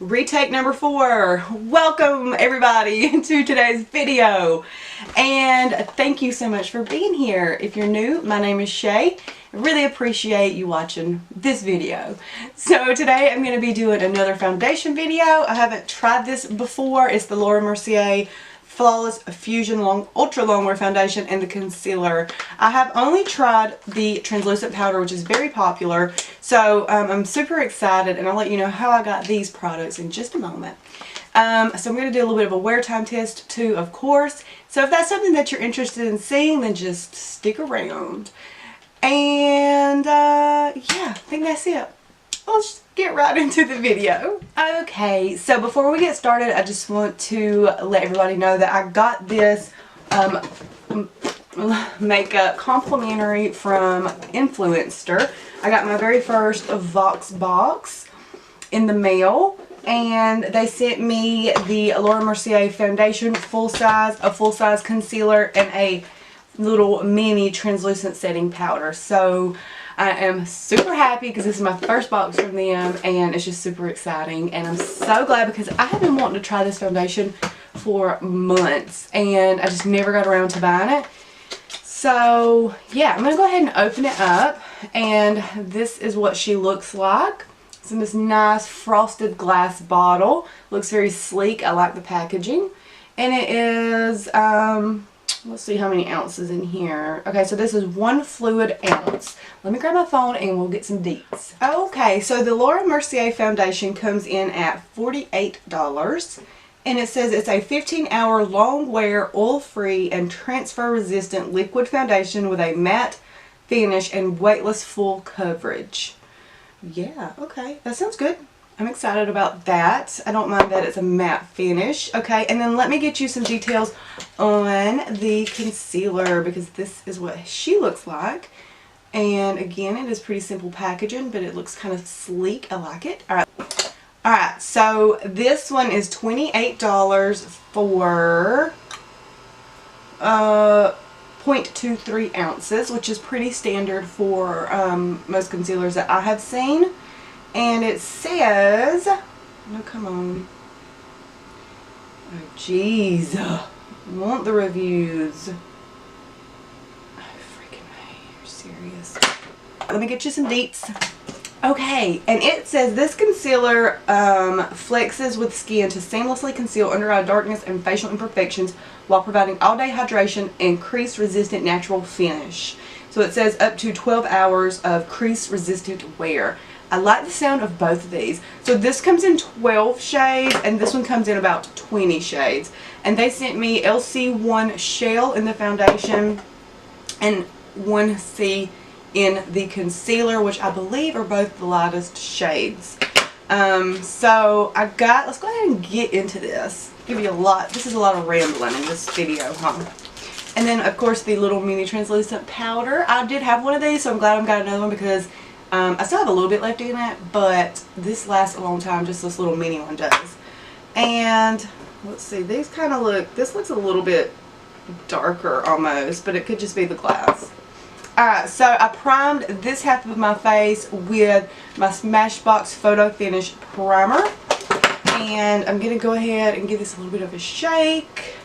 Retake number 4. Welcome everybody to today's video, and thank you so much for being here. If you're new, my name is Shay. I really appreciate you watching this video. So today I'm going to be doing another foundation video. I haven't tried this before. It's the Laura Mercier Flawless Fusion Ultra Longwear Foundation and the concealer. I have only tried the translucent powder, which is very popular, so I'm super excited, and I'll let you know how I got these products in just a moment. So I'm going to do a little bit of a wear time test too, of course. So if that's something that you're interested in seeing, then just stick around. And yeah, I think that's it. Let's get right into the video. Okay, so before we get started, I just want to let everybody know that I got this makeup complimentary from Influenter. I got my very first Vox box in the mail, and they sent me the Laura Mercier foundation, a full-size concealer, and a little mini translucent setting powder. So I am super happy because this is my first box from them, and it's just super exciting, and I'm so glad because I have been wanting to try this foundation for months and I just never got around to buying it. So yeah, I'm going to go ahead and open it up, and this is what she looks like. It's in this nice frosted glass bottle. Looks very sleek. I like the packaging, and it is let's see how many ounces in here. Okay, so this is 1 fluid ounce. Let me grab my phone and we'll get some deets. Okay, so the Laura Mercier foundation comes in at $48. And it says it's a 15-hour long wear, oil-free, and transfer-resistant liquid foundation with a matte finish and weightless full coverage. Yeah, okay, that sounds good. I'm excited about that. I don't mind that it's a matte finish. Okay, and then let me get you some details on the concealer, because this is what she looks like. And again, it is pretty simple packaging, but it looks kind of sleek. I like it. Alright, so this one is $28 for 0.23 ounces, which is pretty standard for most concealers that I have seen. And it says, no, come on. Oh, jeez. I want the reviews. Oh, freaking hey, you're serious. Let me get you some deets. Okay, and it says this concealer flexes with skin to seamlessly conceal under-eye darkness and facial imperfections while providing all-day hydration and crease-resistant natural finish. So it says up to 12 hours of crease-resistant wear. I like the sound of both of these. So this comes in 12 shades, and this one comes in about 20 shades. And they sent me LC1 Shell in the foundation and 1C in the concealer, which I believe are both the lightest shades. So let's go ahead and get into this. Give you a lot. This is a lot of rambling in this video, huh? And then of course the little mini translucent powder. I did have one of these, so I'm glad I've got another one, because I still have a little bit left in it, but this lasts a long time, just this little mini one does. And let's see, these kind of look, this looks a little bit darker almost, but it could just be the glass. Alright, so I primed this half of my face with my Smashbox Photo Finish Primer. And I'm going to go ahead and give this a little bit of a shake.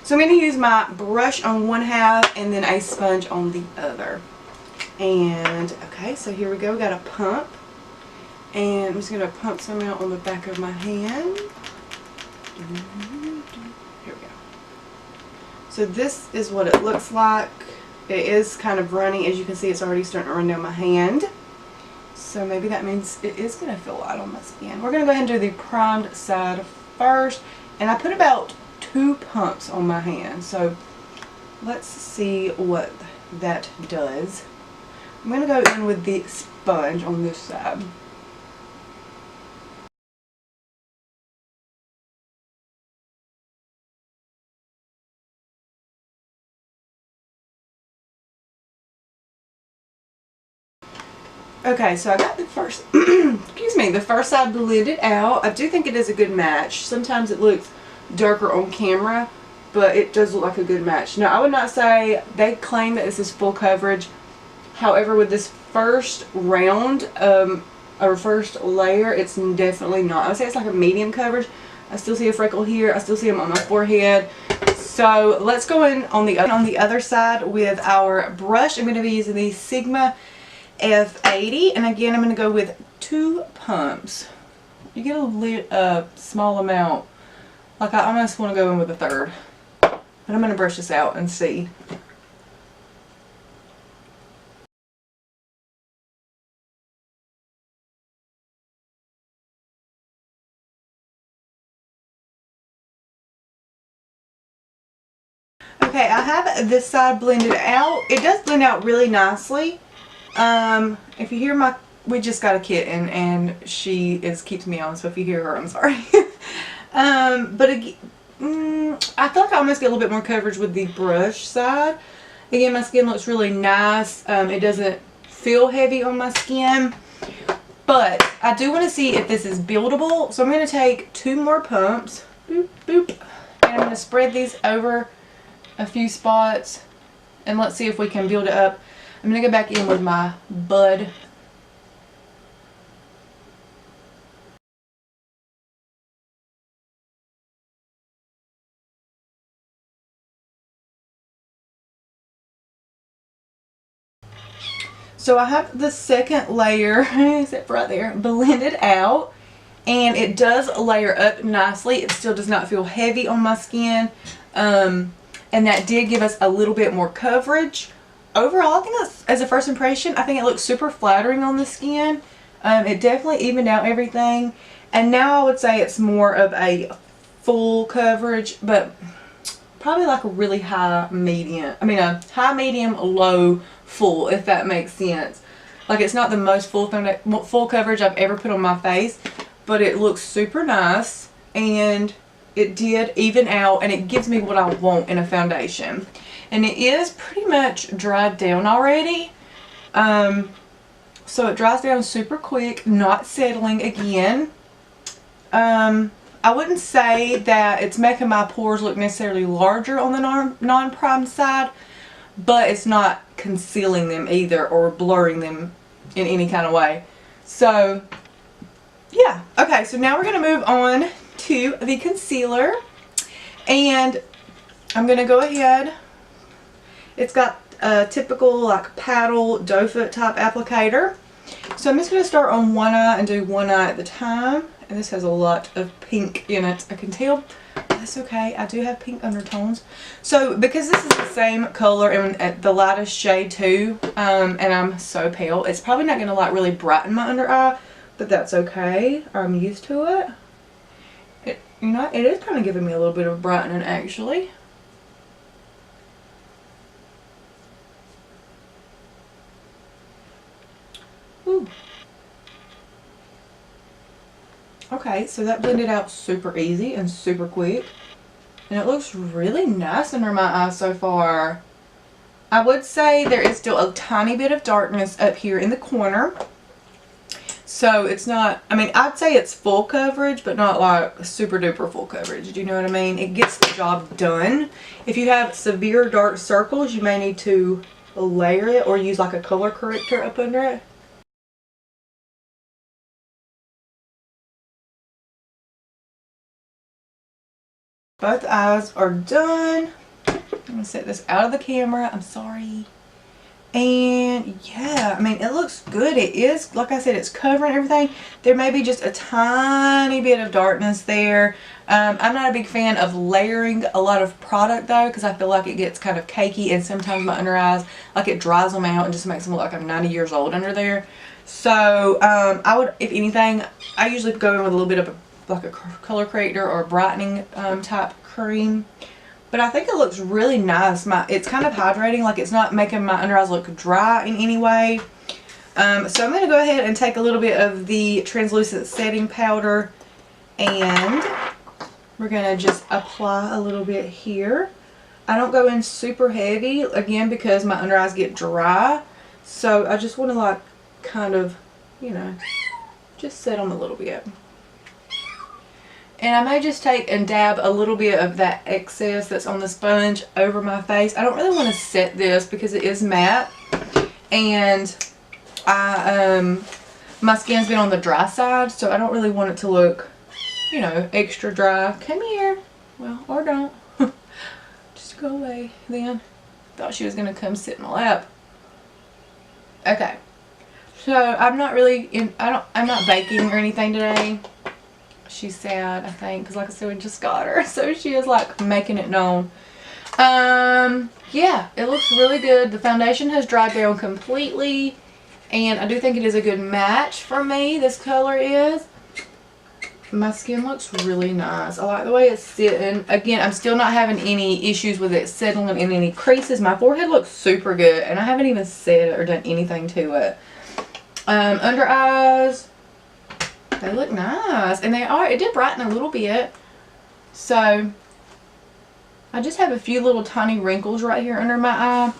So I'm going to use my brush on one half and then a sponge on the other. And okay, so here we go. We got a pump, and I'm just going to pump some out on the back of my hand. Here we go. So this is what it looks like. It is kind of runny. As you can see, it's already starting to run down my hand. So maybe that means it is going to feel light on my skin. We're going to go ahead and do the primed side first, and I put about 2 pumps on my hand. So let's see what that does. I'm going to go in with the sponge on this side. Okay, so I got the first, excuse me, the first side blended out. I do think it is a good match. Sometimes it looks darker on camera, but it does look like a good match. Now, I would not say, they claim that this is full coverage. However, with this first round, our first layer, it's definitely not. I would say it's like a medium coverage. I still see a freckle here. I still see them on my forehead. So let's go in on the other side with our brush. I'm going to be using the Sigma F80, and again I'm going to go with 2 pumps. You get a small amount. Like I almost want to go in with a third. But I'm going to brush this out and see. Okay, I have this side blended out. It does blend out really nicely. If you hear we just got a kitten and she keeps meowing, so if you hear her, I'm sorry. But again, I feel like I almost get a little bit more coverage with the brush side. Again, my skin looks really nice. It doesn't feel heavy on my skin. But I do want to see if this is buildable. So I'm going to take 2 more pumps. Boop, boop. And I'm going to spread these over a few spots. And let's see if we can build it up. I'm going to go back in with my Bud. So I have the second layer, except right there, blended out. And it does layer up nicely. It still does not feel heavy on my skin. And that did give us a little bit more coverage. Overall, I think that's, as a first impression, I think it looks super flattering on the skin. It definitely evened out everything. And now I would say it's more of a full coverage, but probably like a really high medium. I mean a high medium, low full, if that makes sense. Like it's not the most full coverage I've ever put on my face, but it looks super nice and it did even out and it gives me what I want in a foundation. And it is pretty much dried down already. So it dries down super quick, not settling again. I wouldn't say that it's making my pores look necessarily larger on the non-prime side, but it's not concealing them either or blurring them in any kind of way. So yeah, okay, so now we're going to move on to the concealer, and I'm going to go ahead. It's got a typical like paddle doe foot type applicator. So I'm just going to start on one eye and do one eye at the time. And this has a lot of pink in it. I can tell. That's okay. I do have pink undertones. So because this is the same color and the lightest shade too, and I'm so pale, it's probably not going to like really brighten my under eye, but that's okay. I'm used to it. You know, it is kind of giving me a little bit of brightening actually. Ooh. Okay, so that blended out super easy and super quick. And it looks really nice under my eyes so far. I would say there is still a tiny bit of darkness up here in the corner. So it's not, I mean, I'd say it's full coverage, but not like super duper full coverage. Do you know what I mean? It gets the job done. If you have severe dark circles, you may need to layer it or use like a color corrector up under it. Both eyes are done. I'm going to set this out of the camera. I'm sorry. And yeah, I mean, it looks good. It is, like I said, it's covering everything. There may be just a tiny bit of darkness there. I'm not a big fan of layering a lot of product though, because I feel like it gets kind of cakey and sometimes my under eyes, like it dries them out and just makes them look like I'm 90 years old under there. So I would, if anything, I usually go in with a little bit of like a color corrector or a brightening type cream. But I think it looks really nice. It's kind of hydrating, like it's not making my under eyes look dry in any way. So I'm going to go ahead and take a little bit of the translucent setting powder and we're going to just apply a little bit here. I don't go in super heavy, again, because my under eyes get dry. So I just want to like kind of, you know, just set them a little bit. And I may just take and dab a little bit of that excess that's on the sponge over my face. I don't really want to set this because it is matte. And my my skin's been on the dry side, so I don't really want it to look, you know, extra dry. Come here. Well, or don't. Just go away then. Thought she was gonna come sit in my lap. Okay. So I'm not really I'm not baking or anything today. She's sad, I think, because like I said, we just got her. So she is like making it known. Yeah, it looks really good. The foundation has dried down completely. And I do think it is a good match for me. This color is. My skin looks really nice. I like the way it's sitting. Again, I'm still not having any issues with it settling in any creases. My forehead looks super good. And I haven't even set or done anything to it. Under eyes, they look nice, and it did brighten a little bit. So I just have a few little tiny wrinkles right here under my eye.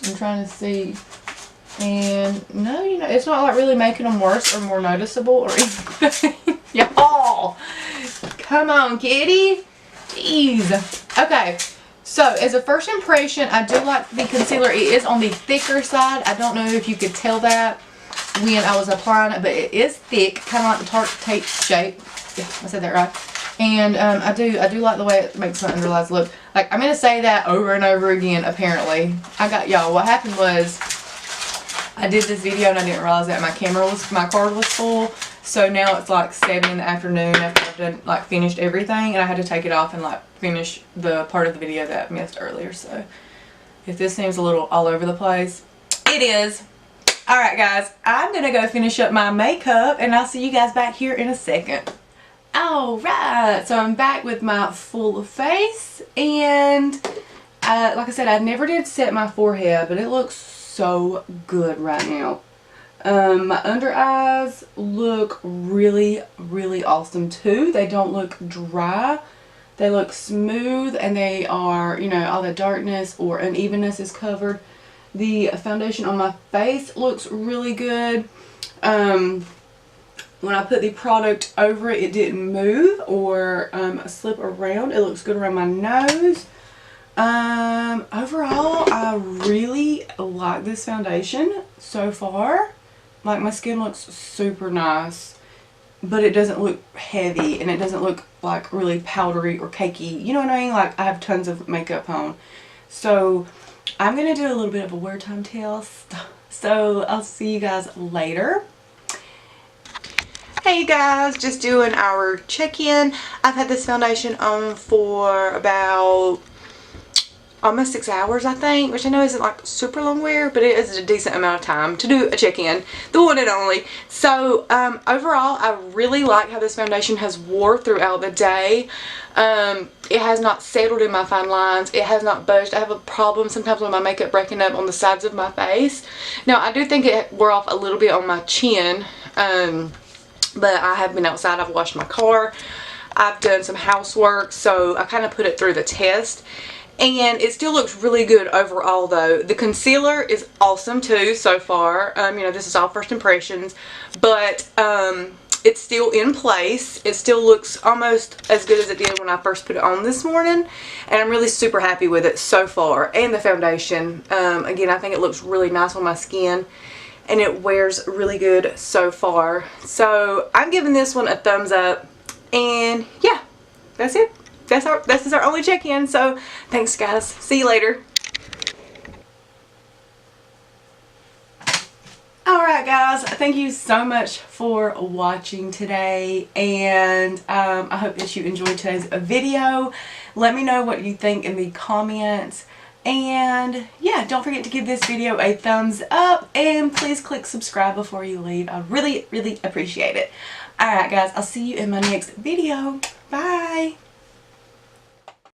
I'm trying to see, and no, you know, it's not like really making them worse or more noticeable or anything. Y'all, come on, kitty. Jeez. Okay. So, as a first impression, I do like the concealer. It is on the thicker side. I don't know if you could tell that when I was applying it, but it is thick, kind of like the Tarte tape shape. Yeah, I said that right. And I do like the way it makes my underlies look. Like, I'm going to say that over and over again, apparently. Y'all, what happened was, I did this video and I didn't realize that my card was full. So now it's like 7 in the afternoon after I've done, like, finished everything. And I had to take it off and, like, finish the part of the video that I missed earlier. So, if this seems a little all over the place, it is. Alright guys, I'm going to go finish up my makeup and I'll see you guys back here in a second. Alright, so I'm back with my full face and like I said, I never did set my forehead, but it looks so good right now. My under eyes look really, really awesome too. They don't look dry. They look smooth and they are, you know, all the darkness or unevenness is covered. The foundation on my face looks really good. When I put the product over it, it didn't move or slip around. It looks good around my nose. Overall, I really like this foundation so far. Like, my skin looks super nice, but it doesn't look heavy and it doesn't look like really powdery or cakey. You know what I mean? Like, I have tons of makeup on. So I'm going to do a little bit of a wear time test, so I'll see you guys later. Hey guys, just doing our check-in. I've had this foundation on for about almost 6 hours, I think, which I know isn't like super long wear, but it is a decent amount of time to do a check-in, the one and only. So overall, I really like how this foundation has wore throughout the day. It has not settled in my fine lines. It has not budged. I have a problem sometimes with my makeup breaking up on the sides of my face. Now, I do think it wore off a little bit on my chin, but I have been outside. I've washed my car. I've done some housework, so I kind of put it through the test. And it still looks really good overall though. The concealer is awesome too so far. You know, this is all first impressions. But it's still in place. It still looks almost as good as it did when I first put it on this morning. And I'm really super happy with it so far. And the foundation. Again, I think it looks really nice on my skin. And it wears really good so far. So I'm giving this one a thumbs up. And yeah, that's it. This is our only check-in, so thanks guys. See you later. Alright guys, thank you so much for watching today, and I hope that you enjoyed today's video. Let me know what you think in the comments, and yeah, don't forget to give this video a thumbs up, and please click subscribe before you leave. I really, really appreciate it. Alright guys, I'll see you in my next video. Bye!